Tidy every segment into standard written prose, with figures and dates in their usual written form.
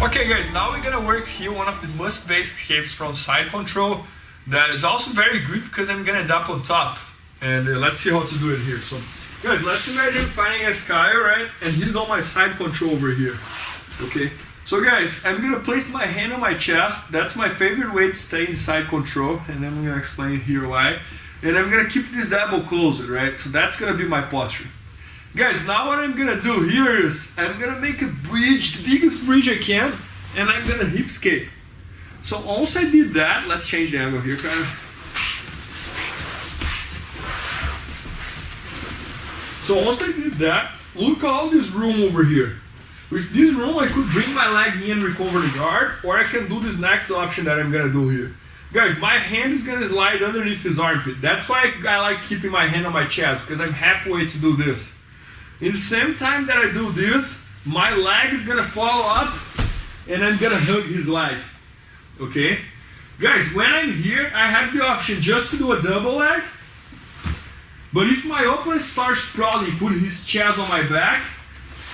Okay guys, now we're gonna work here one of the most basic escapes from side control that is also very good because I'm gonna drop on top. And let's see how to do it here. So guys, let's imagine finding a sky, right? And he's on my side control over here. Okay, so guys, I'm gonna place my hand on my chest. That's my favorite way to stay in side control, and then I'm gonna explain here why. And I'm gonna keep this elbow closed, right? So that's gonna be my posture. Guys, now what I'm gonna do here is I'm gonna make a bridge, the biggest bridge I can, and I'm gonna hip escape. So once I did that, let's change the angle here, kind of. So once I did that, look all this room over here. With this room, I could bring my leg in and recover the guard, or I can do this next option that I'm gonna do here. Guys, my hand is gonna slide underneath his armpit. That's why I like keeping my hand on my chest, because I'm halfway to do this. In the same time that I do this, my leg is gonna fall up and I'm gonna hug his leg. Okay? Guys, when I'm here, I have the option just to do a double leg. But if my opponent starts sprawling, put his chest on my back,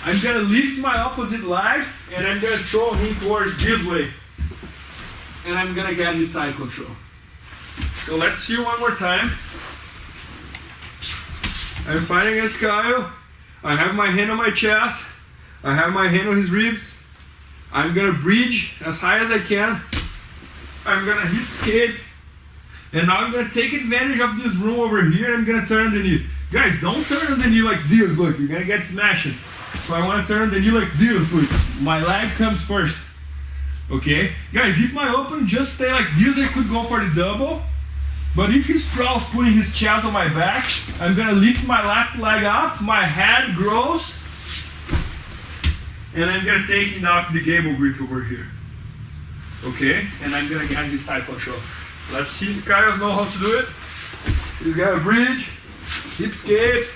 I'm gonna lift my opposite leg and I'm gonna throw him towards this way. And I'm gonna get his side control. So let's see one more time. I'm fighting a Kyle. I have my hand on my chest. I have my hand on his ribs. I'm gonna bridge as high as I can. I'm gonna hip escape. And now I'm gonna take advantage of this room over here and I'm gonna turn the knee. Guys, don't turn the knee like this, look, you're gonna get smashing. So I wanna turn the knee like this, look. My leg comes first. Okay? Guys, if my opponent just stay like this, I could go for the double. But if he sprawls putting his chest on my back, I'm gonna lift my left leg up, my head grows, and I'm gonna take him off the gable grip over here. Okay? And I'm gonna get his side control. Let's see if the Kyles know how to do it. He's got a bridge, hip escape,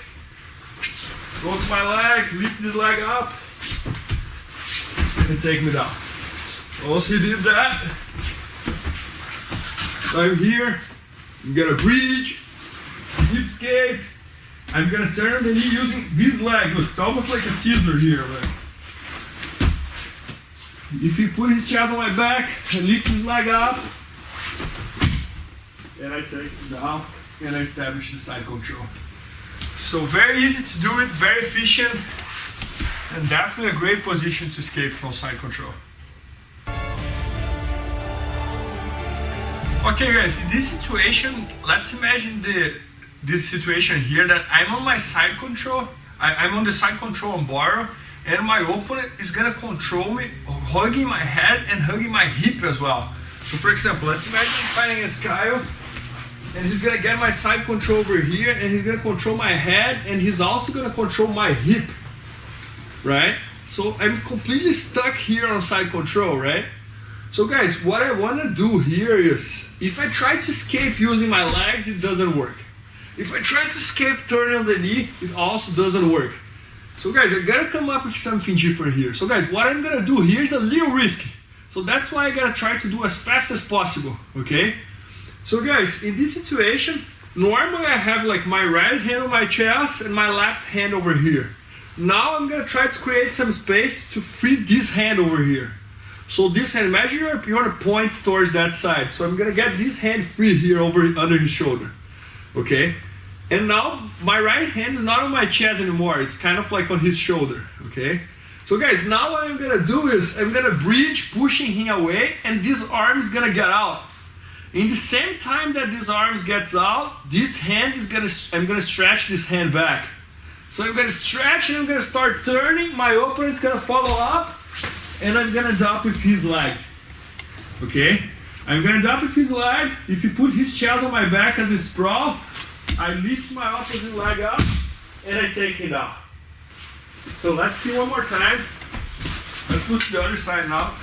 go to my leg, lift this leg up, and take me down. Once he did that, I'm here. I'm gonna bridge, hip escape. I'm gonna turn the knee using this leg. Look, it's almost like a scissor here. Like. If he put his chest on my back, I lift his leg up, and I take him down, and I establish the side control. So very easy to do it, very efficient, and definitely a great position to escape from side control. Okay guys, in this situation, let's imagine this situation here that I'm on my side control, I'm on the side control on borrow, and my opponent is gonna control me, hugging my head and hugging my hip as well. So for example, let's imagine I'm fighting against Kyle, and he's gonna get my side control over here, and he's gonna control my head, and he's also gonna control my hip, right? So I'm completely stuck here on side control, right? So guys, what I want to do here is, if I try to escape using my legs, it doesn't work. If I try to escape turning on the knee, it also doesn't work. So guys, I gotta come up with something different here. So guys, what I'm gonna do here is a little risky. So that's why I gotta try to do as fast as possible, okay? So guys, in this situation, normally I have like my right hand on my chest and my left hand over here. Now I'm gonna try to create some space to free this hand over here. So this hand, imagine you're on a point towards that side. So I'm gonna get this hand free here under his shoulder, okay? And now my right hand is not on my chest anymore. It's kind of like on his shoulder, okay? So guys, now what I'm gonna do is I'm gonna bridge, pushing him away, and this arm is gonna get out. In the same time that this arm gets out, this hand is I'm gonna stretch this hand back. So I'm gonna stretch and I'm gonna start turning. My opponent's gonna follow up. And I'm gonna drop with his leg, okay? I'm gonna drop with his leg. If he put his chest on my back as a sprawl, I lift my opposite leg up and I take him down. So let's see one more time. Let's look to the other side now.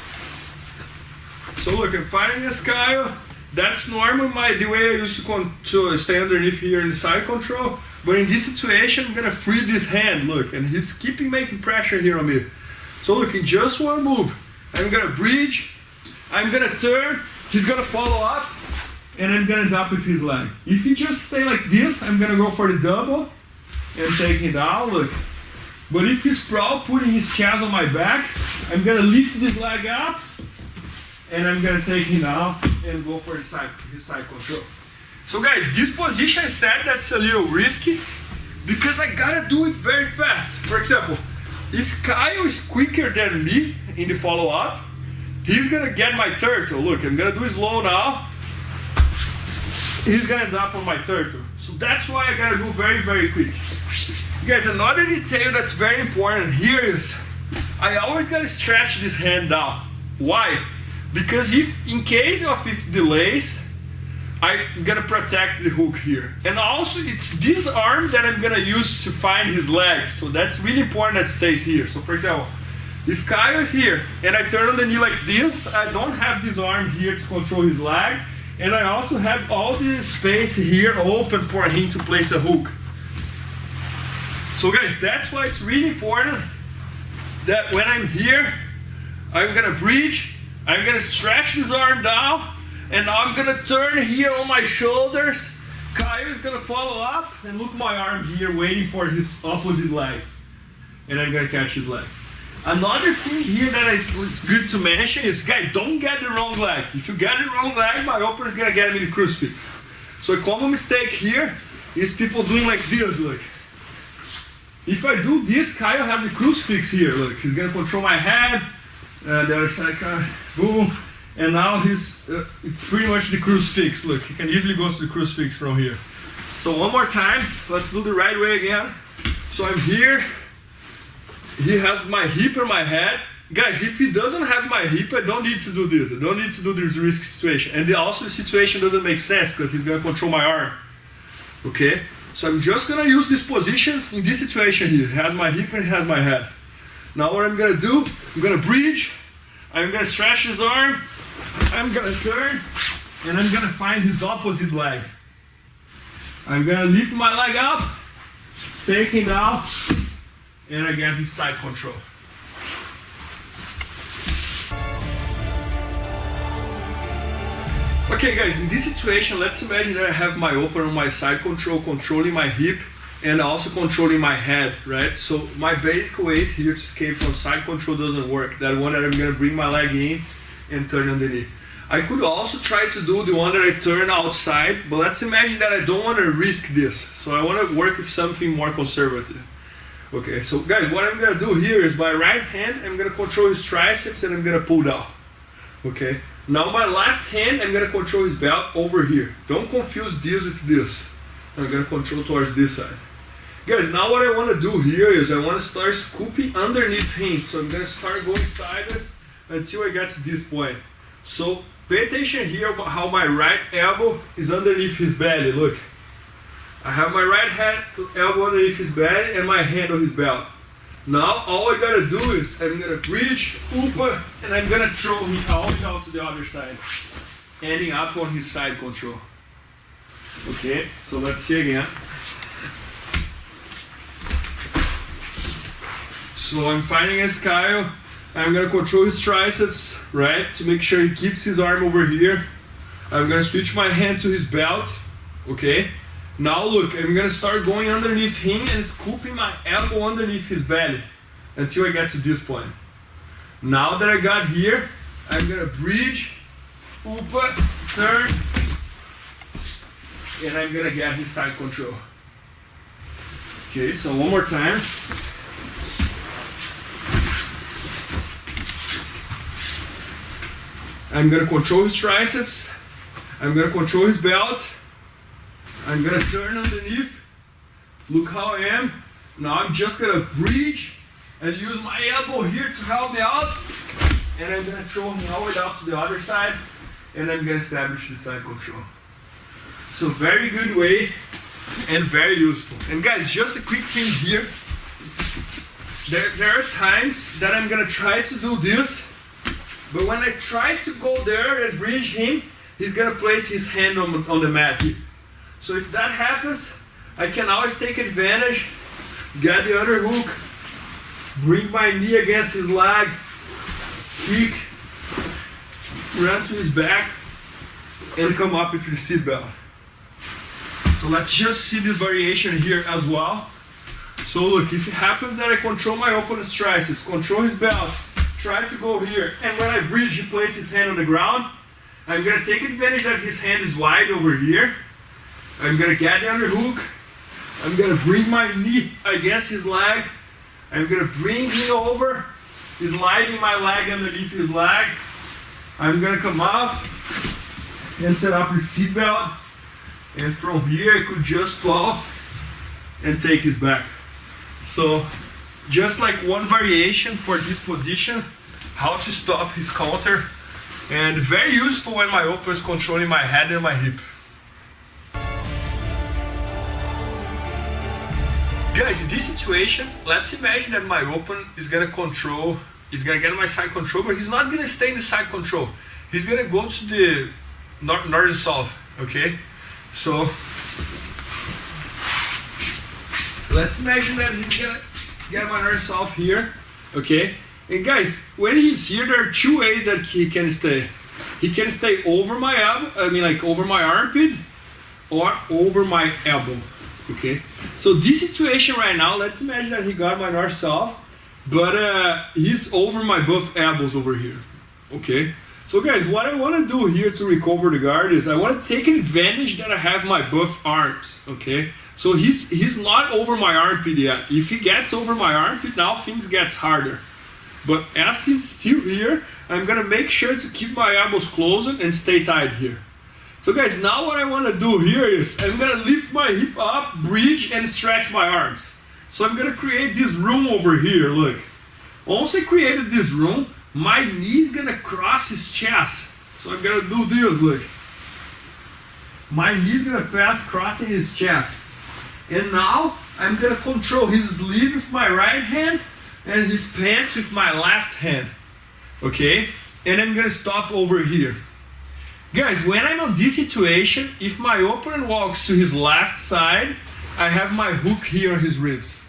So look, I'm fighting this Kyle. That's normally the way I used to stay underneath here in the side control. But in this situation, I'm gonna free this hand, look, and he's keeping making pressure here on me. So look, in just one move, I'm gonna bridge, I'm gonna turn, he's gonna follow up, and I'm gonna drop with his leg. If he just stay like this, I'm gonna go for the double and take him down, look. But if he's sprawled, putting his chest on my back, I'm gonna lift this leg up, and I'm gonna take him down and go for his side control. So guys, this position I said that's a little risky because I gotta do it very fast. For example, if Kyle is quicker than me in the follow-up, he's gonna get my turtle. Look, I'm gonna do it slow now. He's gonna drop on my turtle. So that's why I gotta go very, very quick. Guys, another detail that's very important here is I always gotta stretch this hand down. Why? Because in case of delays, I'm gonna protect the hook here. And also it's this arm that I'm gonna use to find his leg. So that's really important that stays here. So for example, if Kyle is here and I turn on the knee like this, I don't have this arm here to control his leg. And I also have all this space here open for him to place a hook. So guys, that's why it's really important that when I'm here, I'm gonna bridge, I'm gonna stretch this arm down, and now I'm gonna turn here on my shoulders. Kyle is gonna follow up, and look my arm here waiting for his opposite leg. And I'm gonna catch his leg. Another thing here that it's good to mention is, guys, don't get the wrong leg. If you get the wrong leg, my opener is gonna get him in the crucifix. So a common mistake here is people doing like this, look. If I do this, Kyle has the crucifix here, look. He's gonna control my head, the other side, boom. And now it's pretty much the crucifix, look. He can easily go to the crucifix from here. So one more time, let's do the right way again. So I'm here. He has my hip on my head. Guys, if he doesn't have my hip, I don't need to do this. I don't need to do this risk situation. And also the situation doesn't make sense because he's gonna control my arm. Okay? So I'm just gonna use this position in this situation here. He has my hip and he has my head. Now what I'm gonna do, I'm gonna bridge, I'm gonna stretch his arm, I'm gonna turn, and I'm gonna find his opposite leg. I'm gonna lift my leg up, take him down, and I get his side control. Okay guys, in this situation, let's imagine that I have my opener on my side control, controlling my hip, and also controlling my head, right? So my basic ways here to escape from side control doesn't work. That one that I'm gonna bring my leg in and turn on the knee. I could also try to do the one that I turn outside, but let's imagine that I don't wanna risk this. So I wanna work with something more conservative. Okay, so guys, what I'm gonna do here is my right hand, I'm gonna control his triceps and I'm gonna pull down. Okay, now my left hand, I'm gonna control his belt over here. Don't confuse this with this. I'm gonna control towards this side. Guys, now what I wanna do here is I wanna start scooping underneath him. So I'm gonna start going sideways until I get to this point. So pay attention here about how my right elbow is underneath his belly, look. I have my right hand elbow underneath his belly and my hand on his belt. Now all I gotta do is I'm gonna bridge, upa, and I'm gonna throw him all the way out to the other side, ending up on his side control. Okay, so let's see again. So I'm fighting against Kyle. I'm gonna control his triceps, right, to make sure he keeps his arm over here. I'm gonna switch my hand to his belt, okay? Now look, I'm gonna start going underneath him and scooping my elbow underneath his belly until I get to this point. Now that I got here, I'm gonna bridge, upa, turn, and I'm gonna get his side control. Okay, so one more time. I'm gonna control his triceps, I'm gonna control his belt, I'm gonna turn underneath, look how I am. Now I'm just gonna bridge and use my elbow here to help me out, and I'm gonna throw him all the way down to the other side, and I'm gonna establish the side control. So very good way and very useful. And guys, just a quick thing here. There are times that I'm gonna try to do this, but when I try to go there and bridge him, he's gonna place his hand on the mat here. So if that happens, I can always take advantage, get the other hook, bring my knee against his leg, kick, run to his back, and come up with the seat belt. So let's just see this variation here as well. So look, if it happens that I control my opponent's triceps, control his belt, try to go here, and when I bridge, he places his hand on the ground, I'm gonna take advantage that his hand is wide over here. I'm gonna get the underhook. I'm gonna bring my knee against his leg. I'm gonna bring him over, sliding my leg underneath his leg. I'm gonna come up and set up his seatbelt. And from here, I could just fall and take his back. So, just like one variation for this position, how to stop his counter, and very useful when my opponent is controlling my head and my hip. Guys, in this situation, let's imagine that my opponent is gonna get my side control, but he's not gonna stay in the side control. He's gonna go to the north and south, okay? So, let's imagine that he's gonna get my north and south here, okay? And guys, when he's here, there are two ways that he can stay. He can stay over my elbow, like over my armpit, or over my elbow. Okay, so this situation right now, let's imagine that he got my north-south, but he's over my both elbows over here. Okay, so guys, what I want to do here to recover the guard is I want to take advantage that I have my both arms. Okay, so he's not over my armpit yet. If he gets over my armpit, now things gets harder. But as he's still here, I'm gonna make sure to keep my elbows closed and stay tight here. So guys, now what I want to do here is I'm going to lift my hip up, bridge, and stretch my arms. So I'm going to create this room over here, look. Once I created this room, my knee is going to cross his chest. So I'm going to do this, look. My knee is going to pass crossing his chest. And now I'm going to control his sleeve with my right hand and his pants with my left hand. Okay? And I'm going to stop over here. Guys, when I'm on this situation, if my opponent walks to his left side, I have my hook here on his ribs.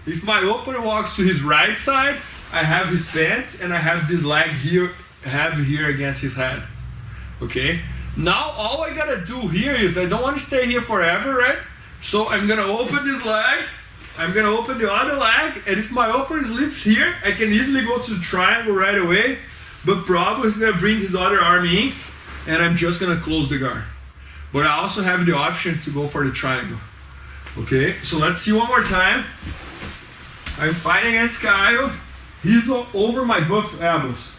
If my opponent walks to his right side, I have his pants and I have this leg here, here against his head. Okay? Now all I gotta do here is I don't want to stay here forever, right? So I'm gonna open this leg, I'm gonna open the other leg, and if my opponent sleeps here, I can easily go to the triangle right away, but probably he's gonna bring his other arm in, and I'm just gonna close the guard. But I also have the option to go for the triangle. Okay, so let's see one more time. I'm fighting against Kyle. He's over my both elbows.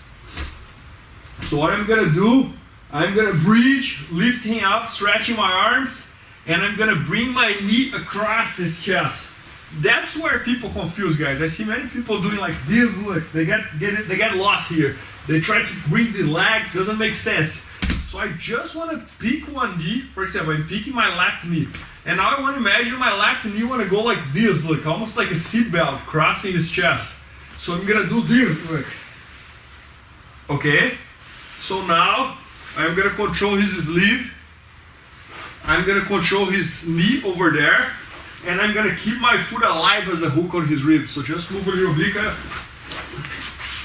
So what I'm gonna do, I'm gonna bridge, lifting up, stretching my arms, and I'm gonna bring my knee across his chest. That's where people confuse, guys. I see many people doing like this, look, they get lost here. They try to bring the leg, doesn't make sense. So I just want to pick one knee. For example, I'm picking my left knee. And now I want to imagine my left knee want to go like this, look, almost like a seatbelt crossing his chest. So I'm going to do this, look. Okay? So now I'm going to control his sleeve. I'm going to control his knee over there. And I'm going to keep my foot alive as a hook on his ribs. So just move a little bit.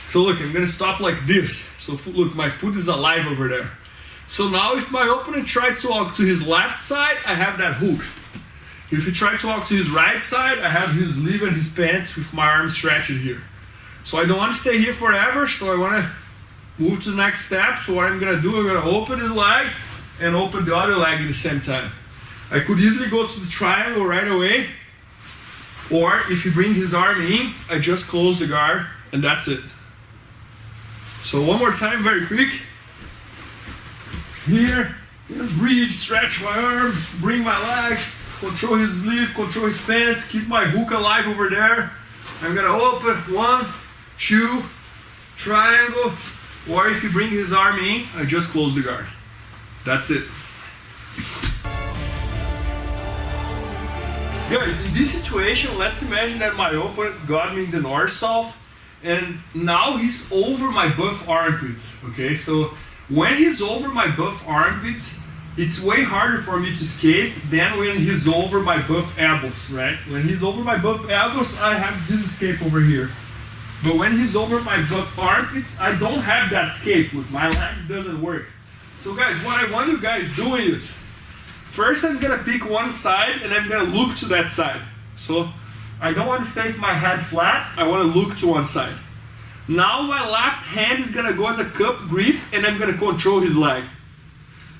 So look, I'm going to stop like this. So look, my foot is alive over there. So now if my opponent tried to walk to his left side, I have that hook. If he tried to walk to his right side, I have his sleeve and his pants with my arms stretched here. So I don't want to stay here forever, so I want to move to the next step. So what I'm going to do, I'm going to open his leg and open the other leg at the same time. I could easily go to the triangle right away, or if he brings his arm in, I just close the guard and that's it. So one more time, very quick. Here, bridge, stretch my arms, bring my leg, control his sleeve, control his pants, keep my hook alive over there. I'm gonna open, 1, 2, triangle, or if you bring his arm in, I just close the guard. That's it. Guys, in this situation, let's imagine that my opponent got me in the north-south, and now he's over my both armpits, okay? So when he's over my both armpits, it's way harder for me to escape than when he's over my both elbows, right? When he's over my both elbows, I have this escape over here. But when he's over my both armpits, I don't have that escape. With my legs, doesn't work. So guys, what I want you guys doing is, first I'm gonna pick one side and I'm gonna look to that side. So I don't want to stay with my head flat. I want to look to one side. Now my left hand is gonna go as a cup grip and I'm gonna control his leg.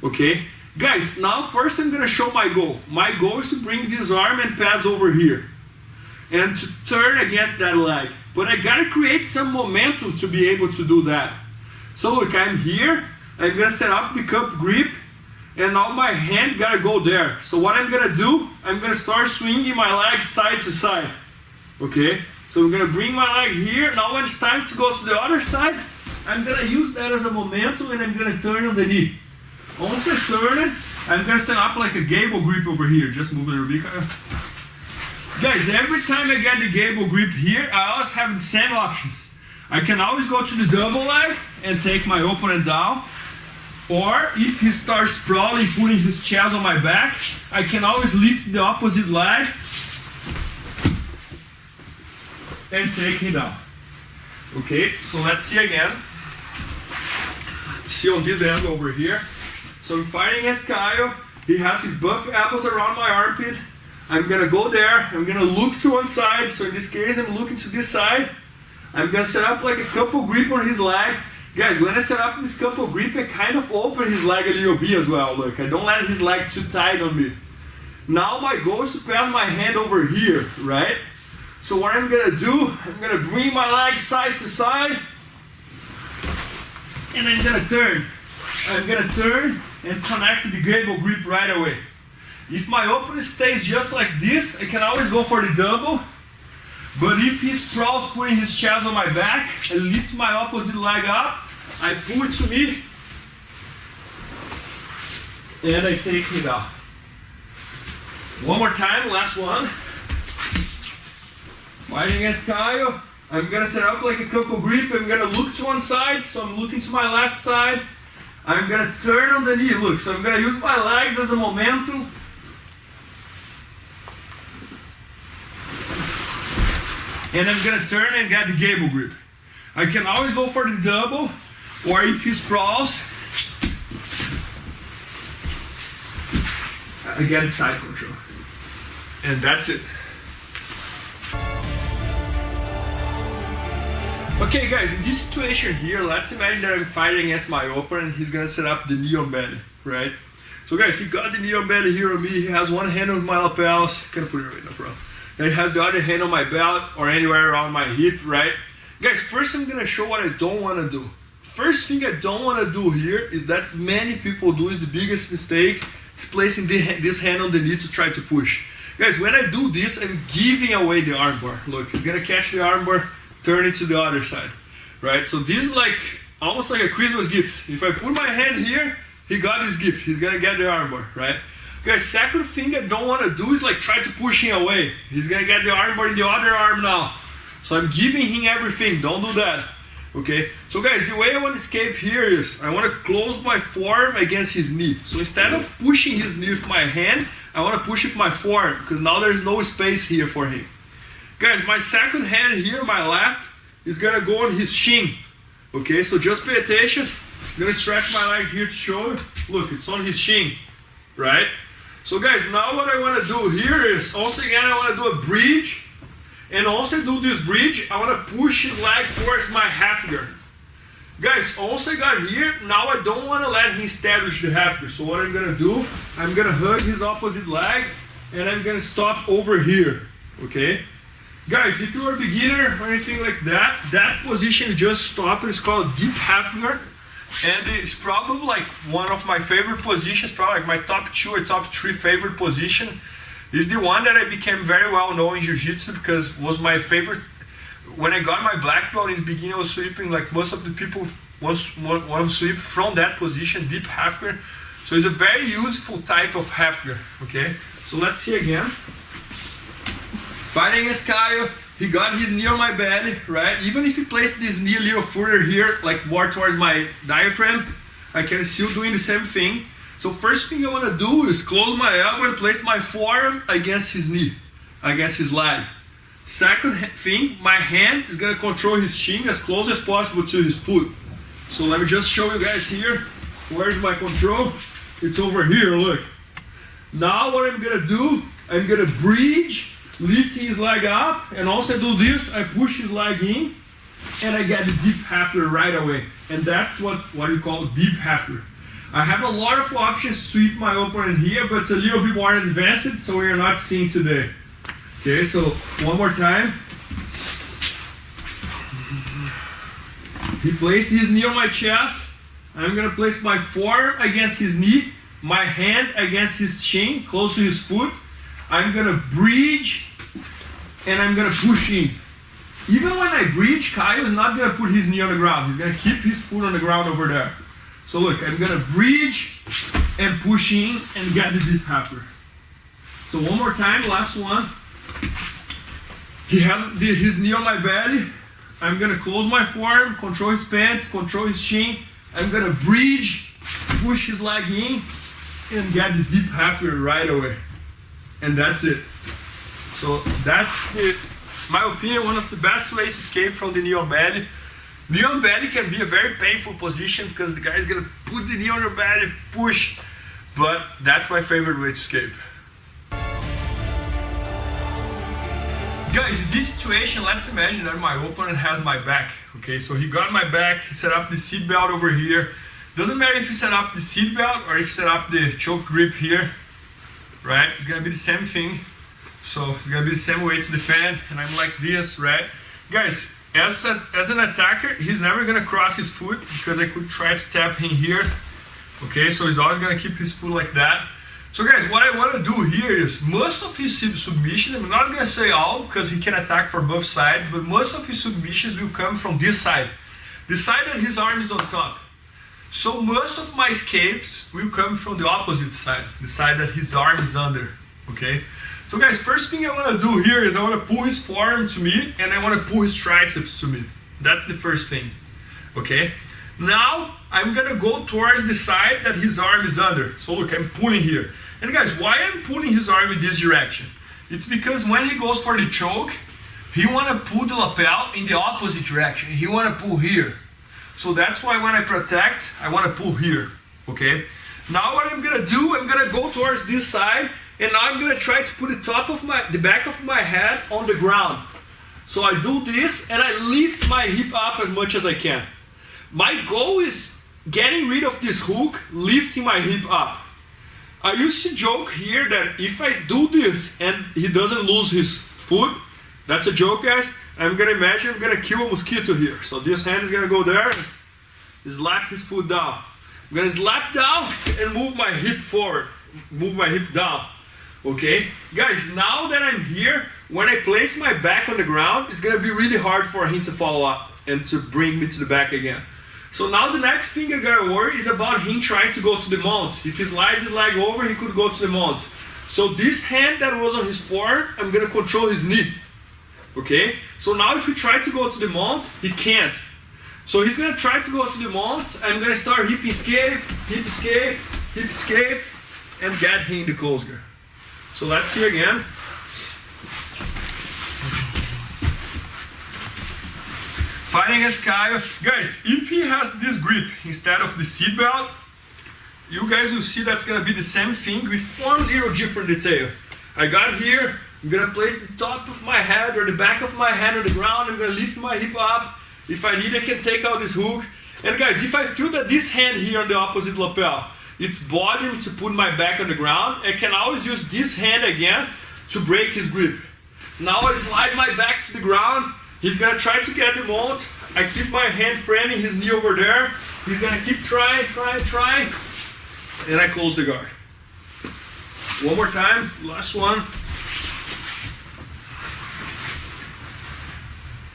Okay? Guys, now first I'm gonna show my goal. My goal is to bring this arm and pass over here. And to turn against that leg. But I gotta create some momentum to be able to do that. So look, I'm here. I'm gonna set up the cup grip. And now my hand gotta go there. So what I'm gonna do, I'm gonna start swinging my leg side to side. Okay? So I'm gonna bring my leg here. Now when it's time to go to the other side, I'm gonna use that as a momentum and I'm gonna turn on the knee. Once I turn it, I'm gonna set up like a gable grip over here. Just move it a bit. Guys, every time I get the gable grip here, I always have the same options. I can always go to the double leg and take my opponent down. Or if he starts sprawling, putting his chest on my back, I can always lift the opposite leg and take him down. Okay, so let's see again. See on this end over here. So I'm fighting against Kyle. He has his buff elbows around my armpit. I'm gonna go there. I'm gonna look to one side. So in this case, I'm looking to this side. I'm gonna set up like a couple grip on his leg. Guys, when I set up this couple grip, I kind of open his leg a little bit as well. Look, I don't let his leg too tight on me. Now my goal is to pass my hand over here, right? So what I'm gonna do, I'm gonna bring my leg side to side, and I'm gonna turn. I'm gonna turn and connect to the gable grip right away. If my opponent stays just like this, I can always go for the double. But if he sprawls putting his chest on my back, I lift my opposite leg up, I pull it to me, and I take him down. One more time, last one. Fighting against Kyle. I'm gonna set up like a couple grip. I'm gonna look to one side, so I'm looking to my left side. I'm gonna turn on the knee, look, so I'm gonna use my legs as a momentum. And I'm gonna turn and get the gable grip. I can always go for the double, or if he sprawls, I get a side control. And that's it. Okay guys, in this situation here, let's imagine that I'm fighting against my opponent. He's gonna set up the knee on belly, right? So guys, he got the knee on belly here on me. He has one hand on my lapels. Can I put it right now, bro? And he has the other hand on my belt or anywhere around my hip, right? Guys, first I'm gonna show what I don't wanna do. First thing I don't wanna do here is that many people do is the biggest mistake. It's placing this hand on the knee to try to push. Guys, when I do this, I'm giving away the armbar. Look, he's gonna catch the armbar, turn it to the other side, right? So this is like almost like a Christmas gift. If I put my hand here, he got his gift. He's gonna get the armbar, right? Guys, second thing I don't want to do is like try to push him away. He's gonna get the armbar in the other arm now. So I'm giving him everything. Don't do that. Okay? So guys, the way I want to escape here is I want to close my forearm against his knee. So instead of pushing his knee with my hand, I want to push with my forearm because now there's no space here for him. Guys, my second hand here, my left, is gonna go on his shin. Okay, so just pay attention. I'm gonna stretch my leg here to show you. Look, it's on his shin, right? So guys, now what I wanna do here is, also again, I wanna do a bridge. And also do this bridge, I wanna push his leg towards my half guard. Guys, also I got here, now I don't wanna let him establish the half guard. So what I'm gonna do, I'm gonna hug his opposite leg, and I'm gonna stop over here, okay? Guys, if you're a beginner or anything like that, that position you just stop, it's called deep half guard. And it's probably like one of my favorite positions, probably like my top 2 or top 3 favorite position. Is the one that I became very well known in Jiu-Jitsu because was my favorite. When I got my black belt in the beginning, I was sweeping like most of the people want to sweep from that position, deep half guard. So it's a very useful type of half guard, okay? So let's see again. Fighting against Kyle, he got his knee on my belly, right? Even if he placed this knee a little further here, like more towards my diaphragm, I can still doing the same thing. So first thing I want to do is close my elbow and place my forearm against his knee, against his leg. Second thing, my hand is going to control his shin as close as possible to his foot. So let me just show you guys here. Where's my control? It's over here, look. Now what I'm going to do, I'm going to bridge lift his leg up, and also I do this, I push his leg in, and I get the deep halfer right away. And that's what you call deep halfer. I have a lot of options to sweep my opponent here, but it's a little bit more advanced, so we are not seeing today. Okay, so one more time. He places his knee on my chest. I'm gonna place my forearm against his knee, my hand against his shin, close to his foot. I'm gonna bridge, and I'm gonna push in. Even when I bridge, Kyle is not gonna put his knee on the ground. He's gonna keep his foot on the ground over there. So look, I'm gonna bridge and push in and get the deep halfer. So one more time, last one. He has his knee on my belly. I'm gonna close my forearm, control his pants, control his shin. I'm gonna bridge, push his leg in, and get the deep halfer right away. And that's it. So that's, my opinion, one of the best ways to escape from the knee on belly. Knee on belly can be a very painful position because the guy is gonna put the knee on your belly, push, but that's my favorite way to escape. Guys, in this situation, let's imagine that my opponent has my back, okay? So he got my back, he set up the seat belt over here. Doesn't matter if you set up the seat belt or if you set up the choke grip here, right? It's gonna be the same thing. So it's gonna be the same way to defend, and I'm like this, right? Guys, as an attacker, he's never gonna cross his foot because I could try to step in here. Okay, so he's always gonna keep his foot like that. So guys, what I wanna do here is most of his submissions, I'm not gonna say all because he can attack from both sides, but most of his submissions will come from this side. The side that his arm is on top. So most of my escapes will come from the opposite side, the side that his arm is under, okay? So guys, first thing I want to do here is I want to pull his forearm to me and I want to pull his triceps to me. That's the first thing, okay? Now, I'm going to go towards the side that his arm is under. So look, I'm pulling here. And guys, why I'm pulling his arm in this direction? It's because when he goes for the choke, he want to pull the lapel in the opposite direction. He want to pull here. So that's why when I protect, I want to pull here, okay? Now what I'm going to do, I'm going to go towards this side. And now I'm gonna try to put the back of my head on the ground. So I do this and I lift my hip up as much as I can. My goal is getting rid of this hook, lifting my hip up. I used to joke here that if I do this and he doesn't lose his foot, that's a joke, guys. I'm gonna imagine I'm gonna kill a mosquito here. So this hand is gonna go there and slap his foot down. I'm gonna slap down and move my hip forward, move my hip down. Okay, guys, now that I'm here, when I place my back on the ground, it's gonna be really hard for him to follow up and to bring me to the back again. So now the next thing I gotta worry is about him trying to go to the mount. If he slides his leg over, he could go to the mount. So this hand that was on his forearm, I'm gonna control his knee. Okay, so now if he tries to go to the mount, he can't. So he's gonna try to go to the mount. I'm gonna start hip escape, hip escape, hip escape, and get him in the close guard. So let's see again. Fighting against Kyle. Guys, if he has this grip instead of the seat belt, you guys will see that's gonna be the same thing with one little different detail. I got here, I'm gonna place the top of my head or the back of my head on the ground. I'm gonna lift my hip up. If I need, I can take out this hook. And guys, if I feel that this hand here on the opposite lapel, it's bothering me to put my back on the ground, I can always use this hand again to break his grip. Now I slide my back to the ground. He's gonna try to get the mount. I keep my hand framing his knee over there. He's gonna keep trying. And I close the guard. One more time, last one.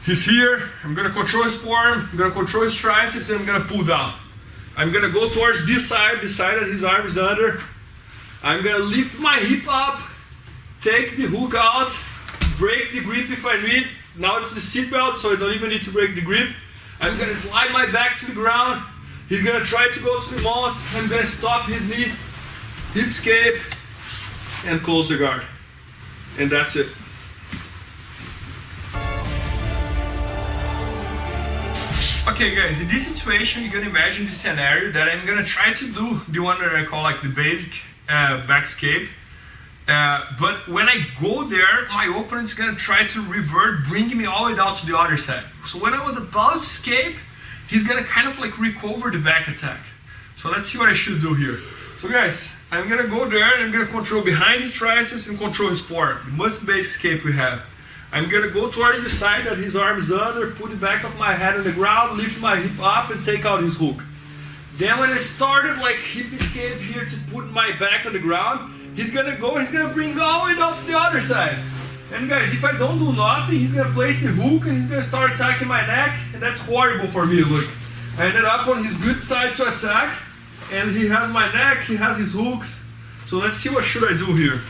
He's here. I'm gonna control his forearm. I'm gonna control his triceps, and I'm gonna pull down. I'm gonna go towards this side, the side that his arm is under. I'm gonna lift my hip up, take the hook out, break the grip if I need. Now it's the seat belt, so I don't even need to break the grip. I'm gonna slide my back to the ground. He's gonna try to go to the mount. I'm gonna stop his knee, hip escape, and close the guard. And that's it. Okay guys, in this situation, you're gonna imagine the scenario that I'm gonna try to do the one that I call like the basic back escape. But when I go there, my opponent's gonna try to revert, bringing me all the way down to the other side. So when I was about to escape, he's gonna kind of like recover the back attack. So let's see what I should do here. So guys, I'm gonna go there and I'm gonna control behind his triceps and control his forearm. The most basic escape we have. I'm gonna go towards the side that his arm is under, put the back of my head on the ground, lift my hip up and take out his hook. Then when I started like hip escape here to put my back on the ground, he's gonna bring me all the way down to the other side. And guys, if I don't do nothing, he's gonna place the hook and he's gonna start attacking my neck, and that's horrible for me. Look, I ended up on his good side to attack, and he has my neck, he has his hooks. So let's see what should I do here.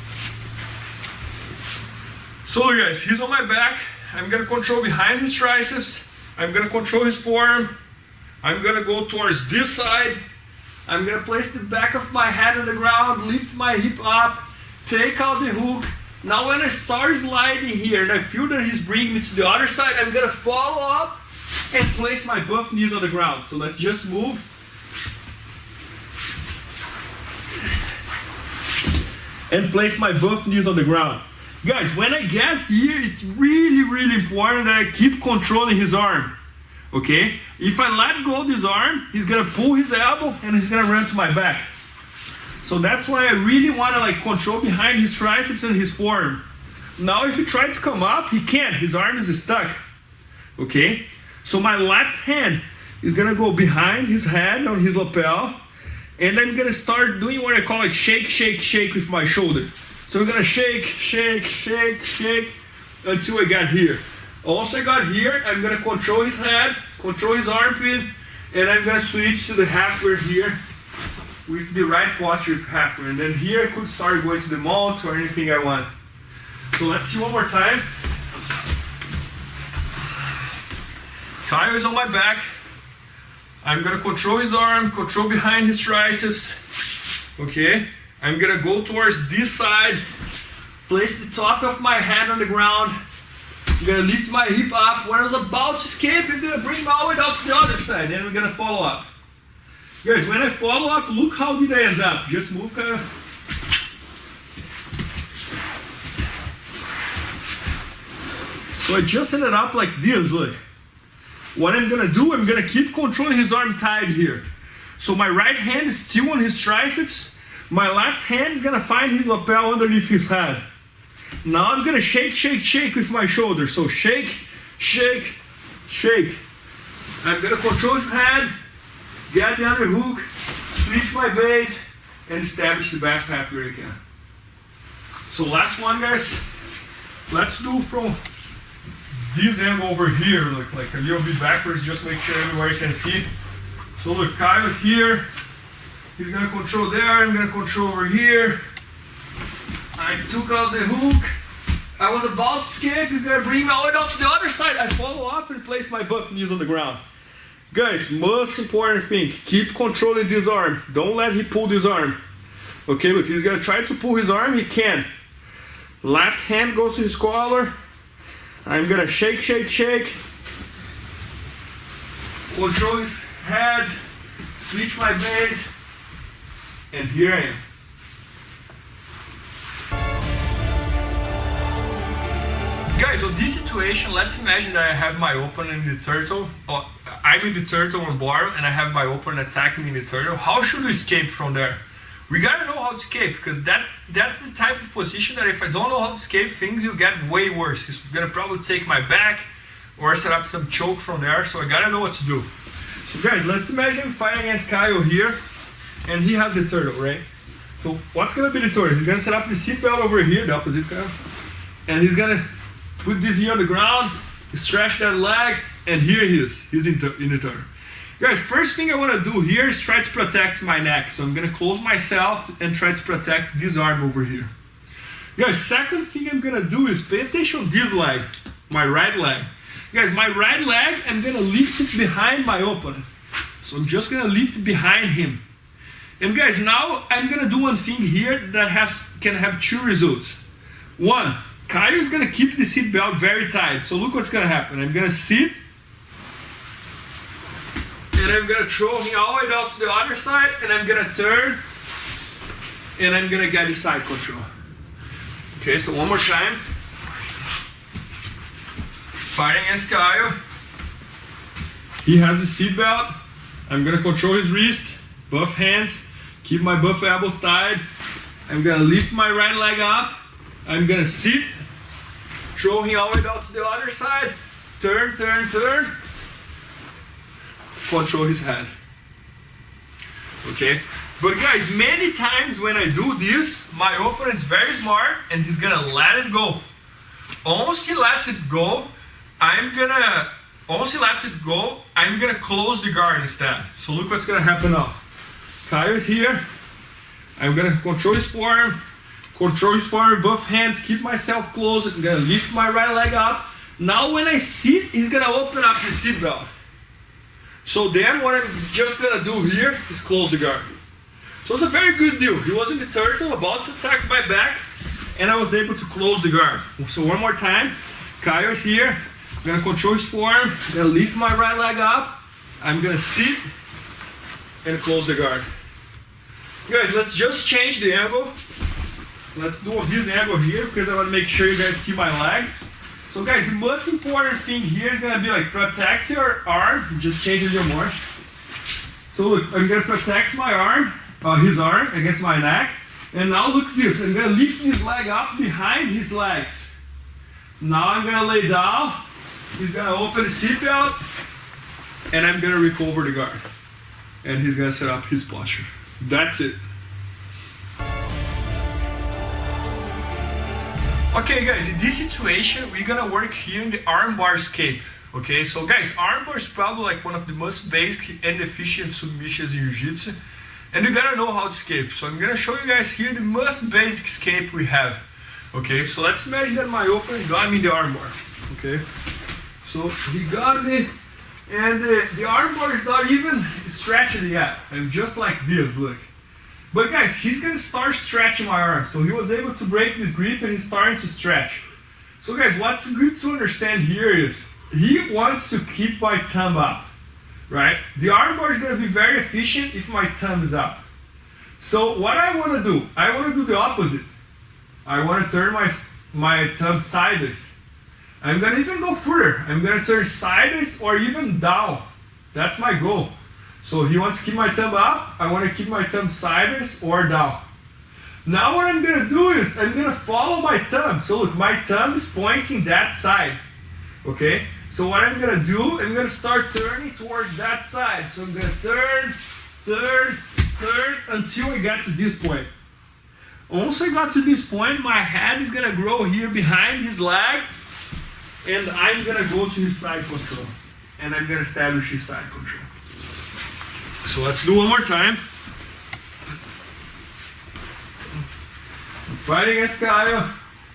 So look guys, he's on my back. I'm gonna control behind his triceps. I'm gonna control his forearm. I'm gonna go towards this side. I'm gonna place the back of my head on the ground, lift my hip up, take out the hook. Now when I start sliding here and I feel that he's bringing me to the other side, I'm gonna follow up and place my buff knees on the ground. So let's just move. And place my buff knees on the ground. Guys, when I get here, it's really, really important that I keep controlling his arm. Okay? If I let go of this arm, he's gonna pull his elbow and he's gonna run to my back. So that's why I really wanna like control behind his triceps and his forearm. Now if he tries to come up, he can't, his arm is stuck. Okay? So my left hand is gonna go behind his head on his lapel, and I'm gonna start doing what I call like shake, shake, shake with my shoulder. So we're gonna shake, shake, shake, shake until I get here. Once I got here, I'm gonna control his head, control his armpit, and I'm gonna switch to the half guard here with the right posture of half guard. And then here I could start going to the mount or anything I want. So let's see one more time. Kyle is on my back. I'm gonna control his arm, control behind his triceps. Okay, I'm gonna go towards this side, place the top of my head on the ground. I'm gonna lift my hip up. When I was about to escape, he's gonna bring me all the way down to the other side. Then we're gonna follow up. Guys, when I follow up, look how did I end up. Just move kind of. So I just ended up like this, look. What I'm gonna do, I'm gonna keep controlling his arm tight here. So my right hand is still on his triceps. My left hand is gonna find his lapel underneath his head. Now I'm gonna shake, shake, shake with my shoulder. So shake, shake, shake. I'm gonna control his head, get the other hook, switch my base, and establish the best half guard I can. So last one, guys. Let's do from this angle over here, look like a little bit backwards, just make sure everybody can see. So look, Kyle is here. He's gonna control there, I'm gonna control over here. I took out the hook. I was about to escape, he's gonna bring me all the way down to the other side. I follow up and place my butt knees on the ground. Guys, most important thing, keep controlling this arm. Don't let him pull this arm. Okay, look, he's gonna try to pull his arm, he can. Left hand goes to his collar. I'm gonna shake, shake, shake. Control his head, switch my base, and here I am. Guys, on this situation, let's imagine that I have my opponent in the turtle. I'm in the turtle on bar, and I have my opponent attacking me in the turtle. How should we escape from there? We gotta know how to escape, because that's the type of position that if I don't know how to escape, things will get way worse. He's gonna probably take my back or set up some choke from there, so I gotta know what to do. So guys, let's imagine fighting against Kyle here, and he has the turtle, right? So what's gonna be the turtle? He's gonna set up the seatbelt over here, the opposite Kyle, and he's gonna put this knee on the ground, stretch that leg, and here he is. He's in the turtle. Guys, first thing I want to do here is try to protect my neck. So I'm going to close myself and try to protect this arm over here. Guys, second thing I'm going to do is pay attention to this leg, my right leg. Guys, my right leg, I'm going to lift it behind my opponent. So I'm just going to lift it behind him. And guys, now I'm going to do one thing here that can have two results. One, Kyle is going to keep the seat belt very tight. So look what's going to happen. I'm going to sit. And I'm gonna throw him all the way down to the other side, and I'm gonna turn, and I'm gonna get his side control. Okay, so one more time. Fighting against Kyle. He has the seat belt. I'm gonna control his wrist, buff hands, keep my buff elbows tied. I'm gonna lift my right leg up. I'm gonna sit, throw him all the way down to the other side. Turn, turn, turn. Control his head. Okay? But guys, many times when I do this, my opponent's very smart and he's gonna let it go. Once he lets it go, I'm gonna close the guard instead. So look what's gonna happen now. Kyle is here. I'm gonna control his forearm, buff hands, keep myself closed. I'm gonna lift my right leg up. Now when I sit, he's gonna open up the seat belt. So then what I'm just gonna do here is close the guard. So it's a very good deal. He was in the turtle, about to attack my back, and I was able to close the guard. So one more time, Kyle is here. I'm gonna control his forearm, I'm gonna lift my right leg up, I'm gonna sit and close the guard. Guys, let's just change the angle. Let's do his angle here because I want to make sure you guys see my leg. So guys, the most important thing here is gonna be like protect your arm, just change it a little more. So look, I'm gonna protect my arm, his arm against my neck. And now look at this, I'm gonna lift his leg up behind his legs. Now I'm gonna lay down. He's gonna open the seatbelt, and I'm gonna recover the guard. And he's gonna set up his posture. That's it. Okay guys, in this situation, we're gonna work here in the armbar escape. Okay, so guys, armbar is probably like one of the most basic and efficient submissions in Jiu-Jitsu. And you gotta know how to escape. So I'm gonna show you guys here the most basic escape we have. Okay, so let's imagine that my opponent got me in the armbar. Okay. So he got me, and the armbar is not even stretched yet. I'm just like this, look. But guys, he's gonna start stretching my arm. So he was able to break this grip and he's starting to stretch. So guys, what's good to understand here is, he wants to keep my thumb up, right? The armbar is gonna be very efficient if my thumb is up. So what I wanna do, I wanna do the opposite. I wanna turn my thumb sideways. I'm gonna even go further. I'm gonna turn sideways or even down. That's my goal. So he wants to keep my thumb up. I want to keep my thumb sideways or down. Now what I'm gonna do is I'm gonna follow my thumb. So look, my thumb is pointing that side. Okay? So what I'm gonna do, I'm gonna start turning towards that side. So I'm gonna turn, turn, turn until I get to this point. Once I got to this point, my head is gonna grow here behind his leg. And I'm gonna go to his side control. And I'm gonna establish his side control. So let's do one more time. I'm fighting against Kyle.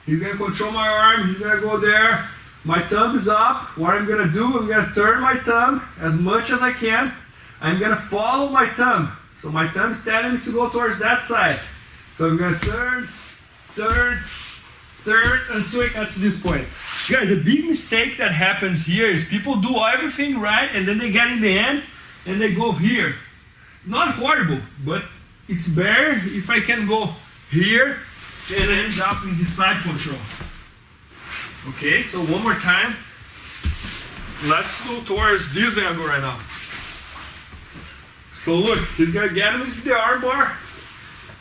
He's gonna control my arm, he's gonna go there. My thumb is up. What I'm gonna do, I'm gonna turn my thumb as much as I can. I'm gonna follow my thumb. So my thumb is telling me to go towards that side. So I'm gonna turn, turn, turn until I get to this point. Guys, a big mistake that happens here is people do everything right and then they get in the end and they go here. Not horrible, but it's better if I can go here and end up in his side control. Okay, so one more time. Let's go towards this angle right now. So look, he's gonna get him into the armbar.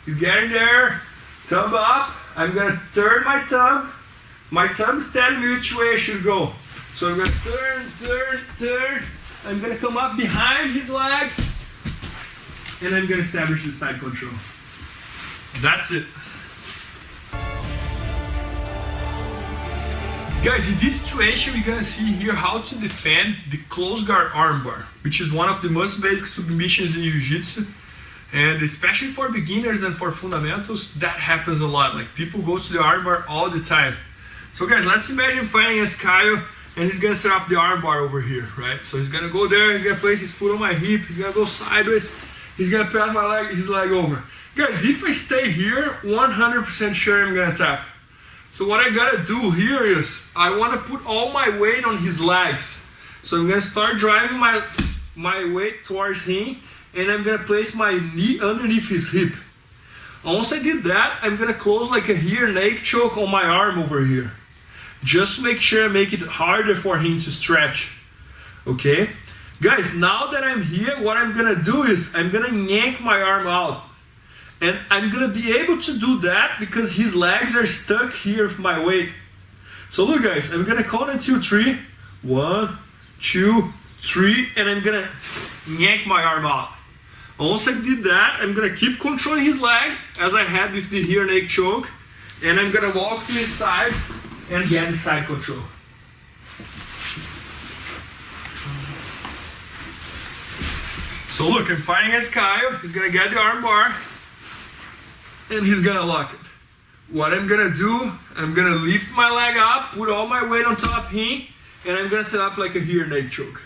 He's getting there. Thumb up. I'm gonna turn my thumb. My thumb is telling me which way I should go. So I'm gonna turn, turn, turn. I'm gonna come up behind his leg. And I'm gonna establish the side control. That's it. Guys, in this situation, we're gonna see here how to defend the close guard armbar, which is one of the most basic submissions in Jiu-Jitsu. And especially for beginners and for fundamentals, that happens a lot. Like people go to the armbar all the time. So guys, let's imagine fighting against Kyle and he's gonna set up the armbar over here, right? So he's gonna go there, he's gonna place his foot on my hip, he's gonna go sideways, he's gonna pass his leg over. Guys, if I stay here, 100% sure I'm gonna tap. So what I gotta do here is, I wanna put all my weight on his legs. So I'm gonna start driving my weight towards him, and I'm gonna place my knee underneath his hip. Once I did that, I'm gonna close like a rear naked choke on my arm over here. Just to make sure I make it harder for him to stretch. Okay? Guys, now that I'm here, what I'm gonna do is I'm gonna yank my arm out. And I'm gonna be able to do that because his legs are stuck here with my weight. So look guys, I'm gonna count until 3. 1, 2, 3, and I'm gonna yank my arm out. Once I did that, I'm gonna keep controlling his leg as I had with the rear naked choke. And I'm gonna walk to his side and get the side control. So look, I'm fighting against Kyle. He's gonna get the arm bar and he's gonna lock it. What I'm gonna do, I'm gonna lift my leg up, put all my weight on top of him, and I'm gonna set up like a rear naked choke.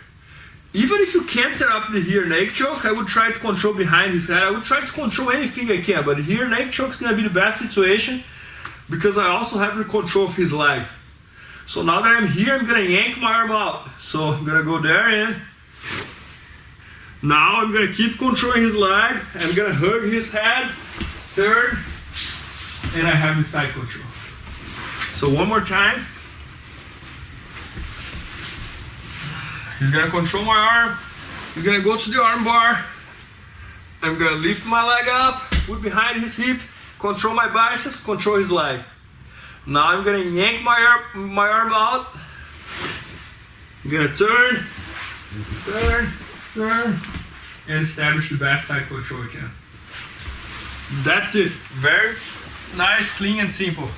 Even if you can't set up the rear naked choke, I would try to control behind his head. I would try to control anything I can, but the rear naked choke is gonna be the best situation because I also have the control of his leg. So now that I'm here, I'm gonna yank my arm out. So I'm gonna go there and now I'm gonna keep controlling his leg. I'm gonna hug his head, turn, and I have the side control. So one more time. He's gonna control my arm. He's gonna go to the arm bar. I'm gonna lift my leg up, put behind his hip, control my biceps, control his leg. Now I'm gonna yank my arm out. I'm gonna turn, and establish the best side control I can. That's it. Very nice, clean, and simple.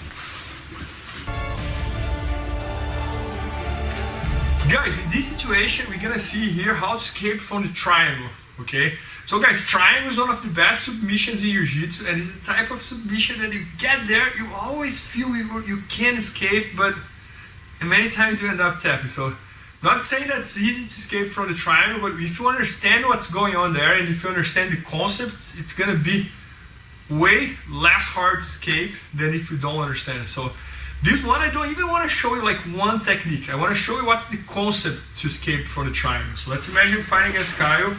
Guys, in this situation, we're gonna see here how to escape from the triangle, okay? So guys, triangle is one of the best submissions in Jiu-Jitsu, and it's the type of submission that you get there, you always feel you can escape, but many times you end up tapping. So, not saying that it's easy to escape from the triangle, but if you understand what's going on there, and if you understand the concepts, it's gonna be way less hard to escape than if you don't understand it. So, this one, I don't even want to show you like one technique. I want to show you what's the concept to escape from the triangle. So let's imagine fighting against Kyle.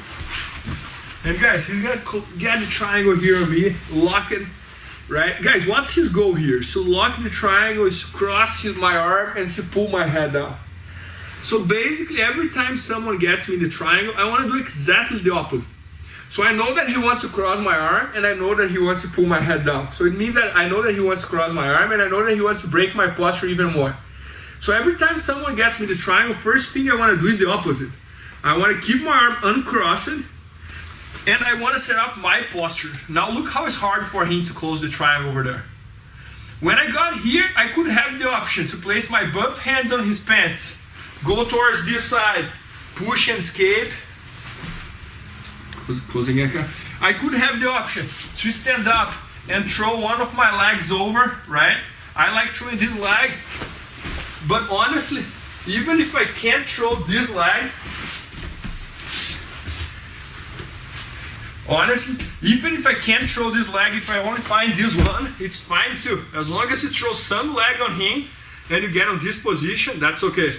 And guys, he's gonna get the triangle here on me, lock it, right? Guys, what's his goal here? So lock the triangle is to cross my arm and to pull my head down. So basically, every time someone gets me in the triangle, I want to do exactly the opposite. So I know that he wants to cross my arm, and I know that he wants to pull my head down. So it means that I know that he wants to cross my arm, and I know that he wants to break my posture even more. So every time someone gets me the triangle, first thing I want to do is the opposite. I want to keep my arm uncrossed, and I want to set up my posture. Now look how it's hard for him to close the triangle over there. When I got here, I could have the option to place my both hands on his pants, go towards this side, push and escape. Closing again. I could have the option to stand up and throw one of my legs over, right? I like throwing this leg, but honestly, even if I can't throw this leg, if I only find this one, it's fine too. As long as you throw some leg on him and you get on this position, that's okay.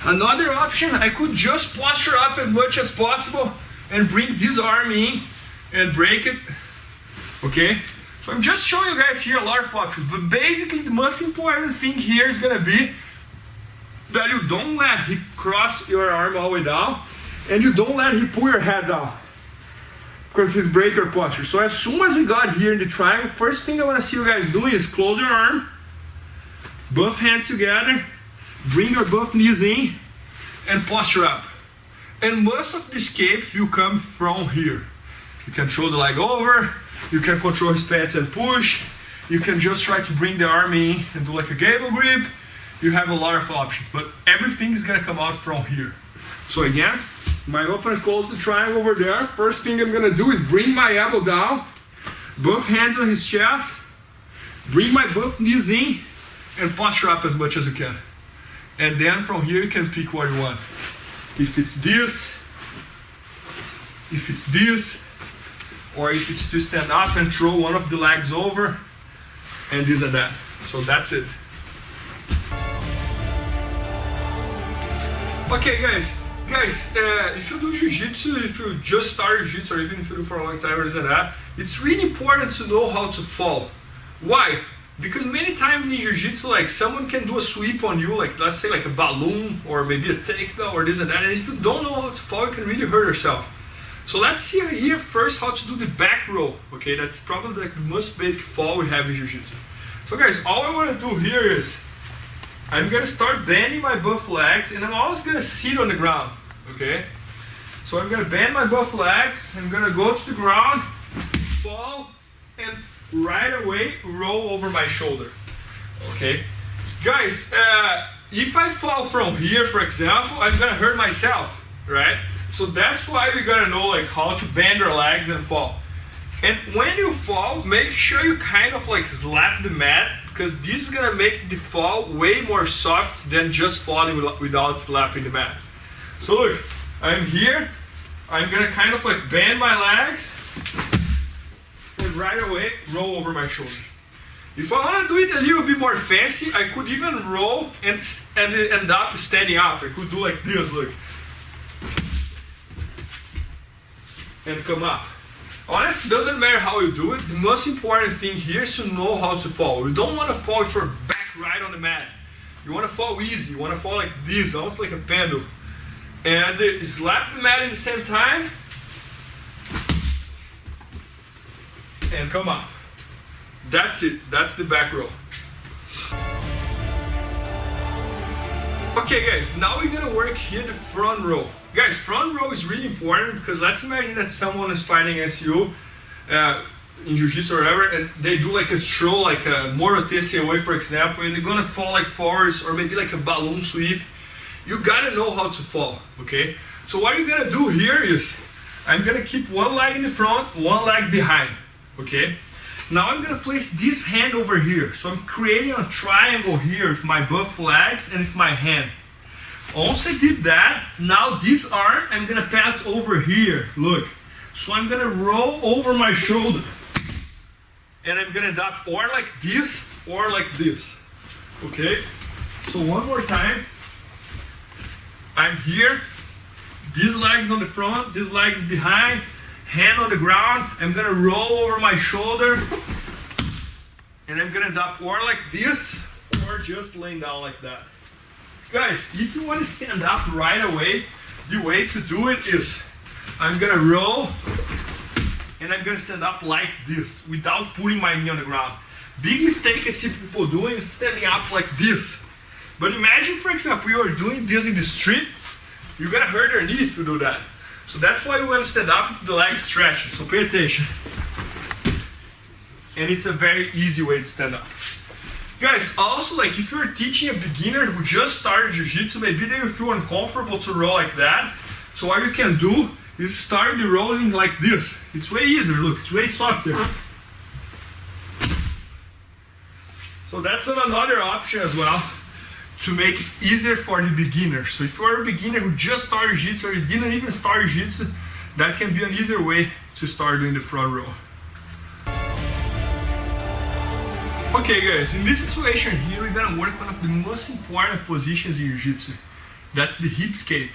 Another option, I could just posture up as much as possible and bring this arm in and break it, okay? So I'm just showing you guys here a lot of options, but basically the most important thing here is gonna be that you don't let him cross your arm all the way down, and you don't let him pull your head down, because he's break your posture. So as soon as we got here in the triangle, first thing I wanna see you guys doing is close your arm, both hands together, bring your both knees in and posture up. And most of the escapes will come from here. You can throw the leg over, you can control his pants and push, you can just try to bring the arm in and do like a gable grip. You have a lot of options, but everything is gonna come out from here. So again, my opponent closes the triangle over there. First thing I'm gonna do is bring my elbow down, both hands on his chest, bring my both knees in and posture up as much as you can. And then from here you can pick what you want. If it's this, or if it's to stand up and throw one of the legs over, and this and that. So that's it. Okay guys, Guys, if you do jiu-jitsu, if you just started jiu-jitsu, or even if you do for a long time or this and that, it's really important to know how to fall. Why? Because many times in jiu-jitsu, like someone can do a sweep on you, like let's say like a balloon or maybe a takedown or this and that, and if you don't know how to fall, you can really hurt yourself. So let's see here first how to do the back row. Okay, that's probably like the most basic fall we have in jiu-jitsu. So guys, all I want to do here is I'm gonna start bending my buff legs, and I'm always gonna sit on the ground. Okay, so I'm gonna bend my buff legs, I'm gonna go to the ground, fall, and right away roll over my shoulder. Okay, guys, if I fall from here, for example, I'm gonna hurt myself, right? So that's why we gotta know like how to bend your legs and fall. And when you fall, make sure you kind of like slap the mat, because this is gonna make the fall way more soft than just falling without slapping the mat. So look, I'm here, I'm gonna kind of like bend my legs and right away roll over my shoulder. If I wanna do it a little bit more fancy, I could even roll and end up standing up. I could do like this, look. And come up. Honestly, doesn't matter how you do it. The most important thing here is to know how to fall. You don't want to fall with your back right on the mat. You want to fall easy. You want to fall like this, almost like a pendulum. And slap the mat at the same time. And come up. That's it. That's the back row. Okay guys, now we're gonna work here the front row. Guys, front row is really important because let's imagine that someone is fighting against you in jiu-jitsu or whatever, and they do like a throw, like a Moro TCOA for example, and they're gonna fall like forwards or maybe like a balloon sweep. You gotta know how to fall, okay? So what you're gonna do here is, I'm gonna keep one leg in the front, one leg behind, okay? Now I'm gonna place this hand over here. So I'm creating a triangle here with my buff legs and with my hand. Once I did that, now this arm I'm gonna pass over here, look. So I'm gonna roll over my shoulder. And I'm gonna drop or like this or like this, okay? So one more time. I'm here, these legs on the front, these legs behind, hand on the ground, I'm gonna roll over my shoulder, and I'm gonna drop or like this, or just laying down like that. Guys, if you want to stand up right away, the way to do it is, I'm gonna roll, and I'm gonna stand up like this, without putting my knee on the ground. Big mistake I see people doing is standing up like this. But imagine, for example, you are doing this in the street, you're gonna hurt your knee if you do that. So that's why we want to stand up with the legs stretched, so pay attention. And it's a very easy way to stand up. Guys, also like if you're teaching a beginner who just started jiu-jitsu, maybe they will feel uncomfortable to roll like that. So what you can do is start the rolling like this. It's way easier, look, it's way softer. So that's another option as well, to make it easier for the beginner. So if you're a beginner who just started jiu-jitsu or you didn't even start jiu-jitsu, that can be an easier way to start doing the front row. Okay guys, in this situation here, we're gonna work one of the most important positions in jiu-jitsu. That's the hip escape.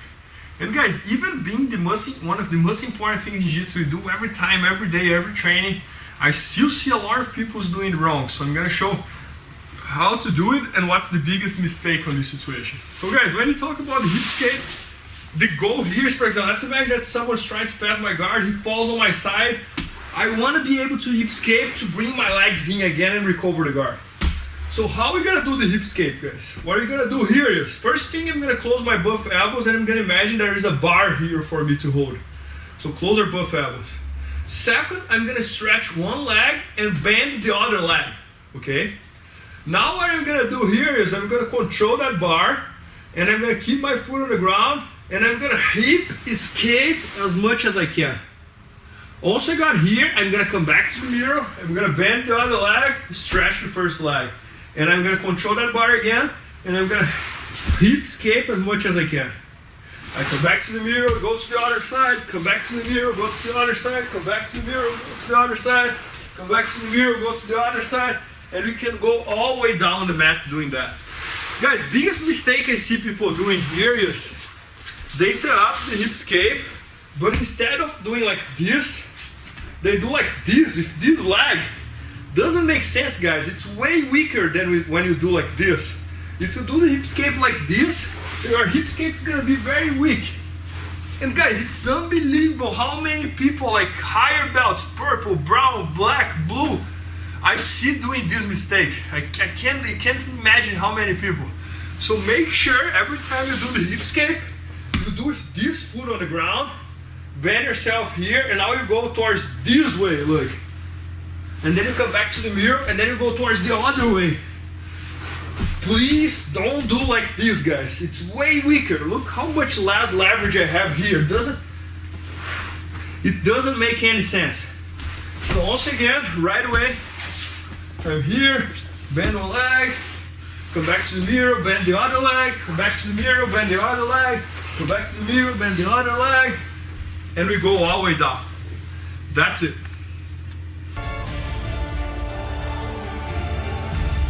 And guys, even being one of the most important things in jiu-jitsu we do every time, every day, every training, I still see a lot of people doing it wrong. So I'm gonna show how to do it and what's the biggest mistake on this situation. So guys, when you talk about the hip escape, the goal here is, for example, let's imagine that someone's trying to pass my guard, he falls on my side. I want to be able to hip escape to bring my legs in again and recover the guard. So how are we gonna do the hip escape, guys? What we're gonna do here is, first thing I'm gonna close my buff elbows and I'm gonna imagine there is a bar here for me to hold. So close our buff elbows. Second, I'm gonna stretch one leg and bend the other leg, okay? Now what I'm gonna do here is I'm gonna control that bar and I'm gonna keep my foot on the ground and I'm gonna hip escape as much as I can. Once I got here, I'm gonna come back to the mirror, I'm gonna bend the other leg, stretch the first leg. And I'm gonna control that bar again and I'm gonna hip escape as much as I can. I come back to the mirror, go to the other side, come back to the mirror, go to the other side, come back to the mirror, go to the other side, come back to the mirror, go to the other side. And we can go all the way down the mat doing that. Guys, biggest mistake I see people doing here is they set up the hip escape, but instead of doing like this, they do like this with this leg. Doesn't make sense, guys. It's way weaker than when you do like this. If you do the hip escape like this, your hip escape is gonna be very weak. And guys, it's unbelievable how many people like higher belts, purple, brown, black, blue, I see doing this mistake. I can't imagine how many people. So make sure every time you do the hip escape, you do with this foot on the ground, bend yourself here, and now you go towards this way, look. And then you come back to the mirror, and then you go towards the other way. Please don't do like this, guys. It's way weaker. Look how much less leverage I have here. It doesn't make any sense. So once again, right away, I'm here, bend one leg, come back to the mirror, bend the other leg, come back to the mirror, bend the other leg, come back to the mirror, bend the other leg, and we go all the way down. That's it.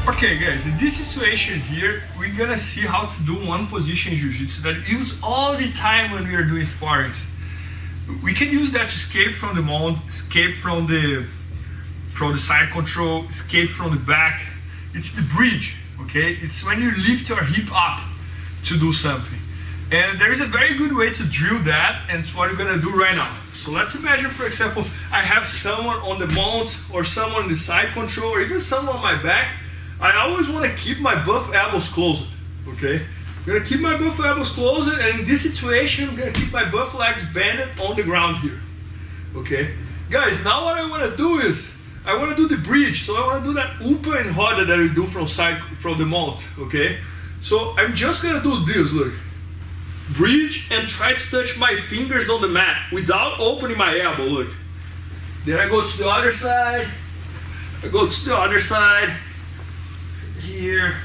Okay guys, in this situation here, we're gonna see how to do one position in Jiu-Jitsu that we use all the time when we are doing sparrings. We can use that to escape from the mount, escape from the side control, escape from the back. It's the bridge, okay? It's when you lift your hip up to do something. And there is a very good way to drill that, and it's what we're gonna do right now. So let's imagine, for example, I have someone on the mount, or someone in the side control, or even someone on my back. I always want to keep my buff elbows closed, okay? I'm gonna keep my buff elbows closed, and in this situation, I'm gonna keep my buff legs bended on the ground here, okay? Guys, now what I want to do is, I want to do the bridge, so I want to do that upa and roda that we do from the mount, okay? So I'm just gonna do this, look. Bridge and try to touch my fingers on the mat without opening my elbow, look. Then I go to the other side, I go to the other side, here,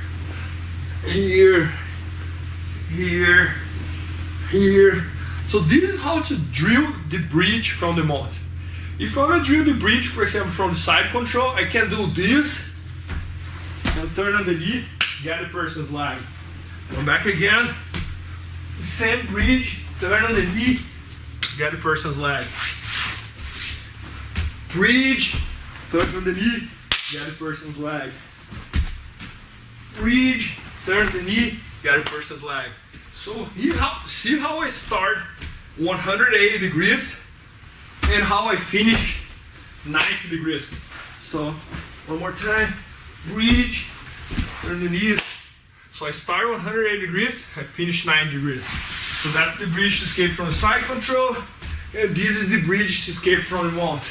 here, here, here. So this is how to drill the bridge from the mount. If I want to drill the bridge, for example, from the side control, I can do this, and turn on the knee, get the person's leg. Come back again, same bridge, turn on the knee, get the person's leg. Bridge, turn on the knee, get the person's leg. Bridge, turn the knee, get a person's leg. So see how I start 180 degrees and how I finish 90 degrees. So one more time, bridge, turn the knees. So I start 180 degrees, I finish 90 degrees. So that's the bridge to escape from the side control, and this is the bridge to escape from the mount.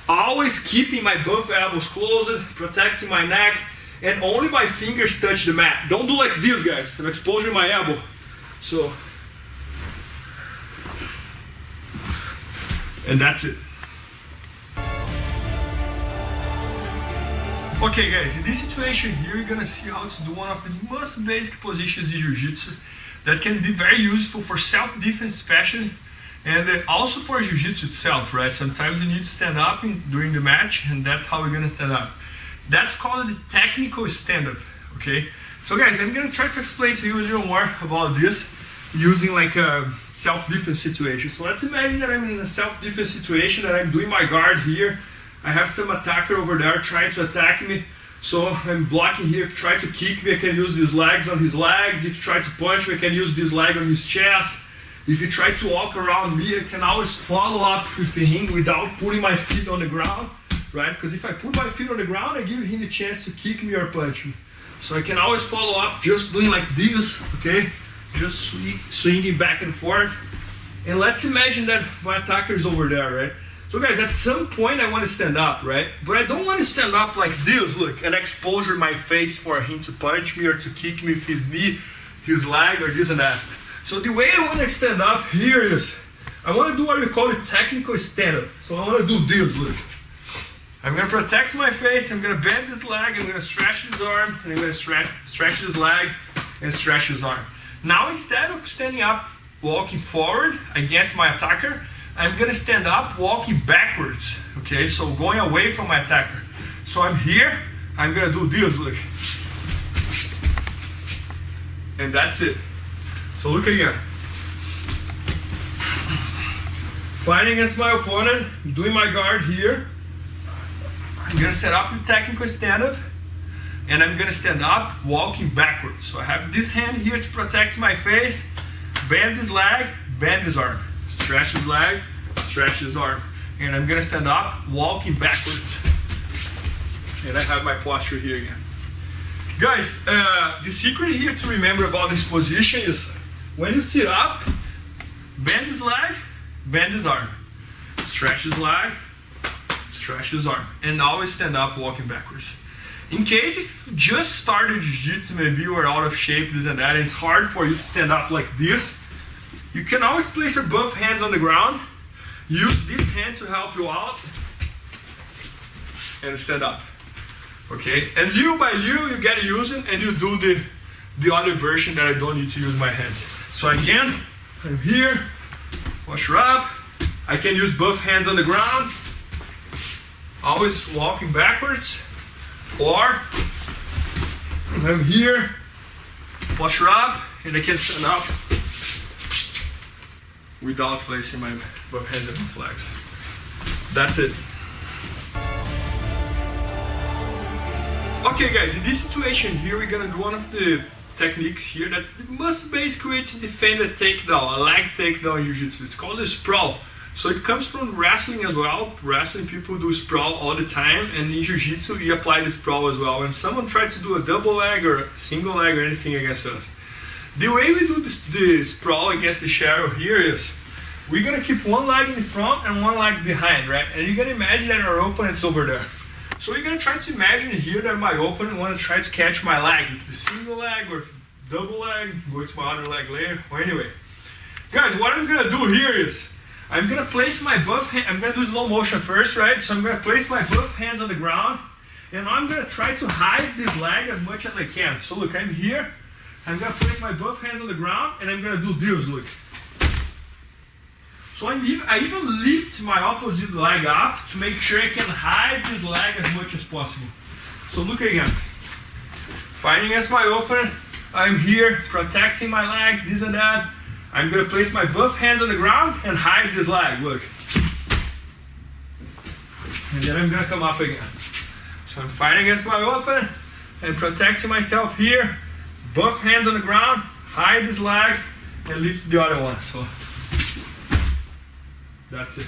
Always keeping my buff elbows closed, protecting my neck, and only my fingers touch the mat. Don't do like this, guys. I'm exposing my elbow. So, and that's it. Okay guys, in this situation here, you're gonna see how to do one of the most basic positions in Jiu-Jitsu that can be very useful for self-defense especially, and also for Jiu-Jitsu itself, right? Sometimes you need to stand up during the match, and that's how we're gonna stand up. That's called the technical stand-up, okay? So guys, I'm gonna try to explain to you a little more about this using like a self-defense situation. So let's imagine that I'm in a self-defense situation, that I'm doing my guard here. I have some attacker over there trying to attack me. So I'm blocking here. If you try to kick me, I can use these legs on his legs. If you try to punch me, I can use this leg on his chest. If you try to walk around me, I can always follow up with him without putting my feet on the ground. Right? Because if I put my feet on the ground, I give him the chance to kick me or punch me. So I can always follow up just doing like this, okay? Just swinging back and forth. And let's imagine that my attacker is over there, right? So guys, at some point I want to stand up, right? But I don't want to stand up like this, look, and exposure my face for him to punch me or to kick me with his knee, his leg, or this and that. So the way I want to stand up here is, I want to do what we call a technical stand-up. So I want to do this, look. I'm going to protect my face, I'm going to bend this leg, I'm going to stretch his arm, and I'm going to stretch his leg and stretch his arm. Now instead of standing up, walking forward against my attacker, I'm going to stand up, walking backwards, okay? So going away from my attacker. So I'm here, I'm going to do this, look. And that's it. So look again. Fighting against my opponent, doing my guard here. I'm gonna set up the technical stand-up, and I'm gonna stand up walking backwards. So I have this hand here to protect my face, bend this leg, bend this arm. Stretch this leg, stretch this arm. And I'm gonna stand up walking backwards. And I have my posture here again. Guys, the secret here to remember about this position is when you sit up, bend this leg, bend this arm. Stretch this leg, stretch this arm. And always stand up walking backwards. In case if you just started jiu-jitsu, maybe you are out of shape, this and that, and it's hard for you to stand up like this, you can always place your both hands on the ground, use this hand to help you out, and stand up. Okay? And little by little you get using and you do the other version that I don't need to use my hands. So again, I'm here, posture up, I can use both hands on the ground, always walking backwards, or I'm here, posture up, and I can stand up without placing my both hands on my flags. That's it. Okay guys, in this situation here, we're gonna do one of the techniques here that's the most basic way to defend a takedown, a leg takedown in jiu-jitsu. It's called a sprawl. So it comes from wrestling as well. Wrestling people do sprawl all the time, and in jiu-jitsu we apply the sprawl as well. When someone tries to do a double leg or a single leg or anything against us, the way we do the sprawl against the shadow here is we're gonna keep one leg in front and one leg behind, right? And you're gonna imagine that our opponent's over there. So you're gonna try to imagine here that my opponent wants to try to catch my leg, if the single leg or if double leg, go to my other leg later, or anyway. Guys, what I'm gonna do here is I'm gonna place my both hands, I'm gonna do slow motion first, right? So I'm gonna place my both hands on the ground, and I'm gonna try to hide this leg as much as I can. So look, I'm here, I'm gonna place my both hands on the ground, and I'm gonna do this, look. So I even lift my opposite leg up to make sure I can hide this leg as much as possible. So look again. Fighting against my opponent, I'm here, protecting my legs, this and that. I'm gonna place my both hands on the ground and hide this leg, look. And then I'm gonna come up again. So I'm fighting against my opponent and protecting myself here. Both hands on the ground, hide this leg, and lift the other one. So that's it.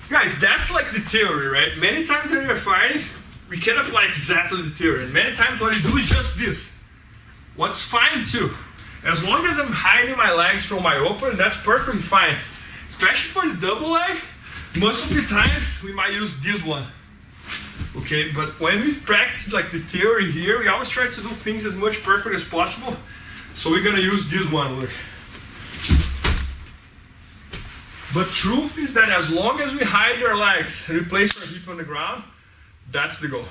Guys, that's like the theory, right? Many times when you're fighting, we can apply exactly the theory. And many times what you do is just this. What's fine too. As long as I'm hiding my legs from my opponent, that's perfectly fine. Especially for the double leg, most of the times we might use this one. Okay, but when we practice like the theory here, we always try to do things as much perfect as possible. So we're gonna use this one, look. But truth is that as long as we hide our legs and we place our hip on the ground, that's the goal.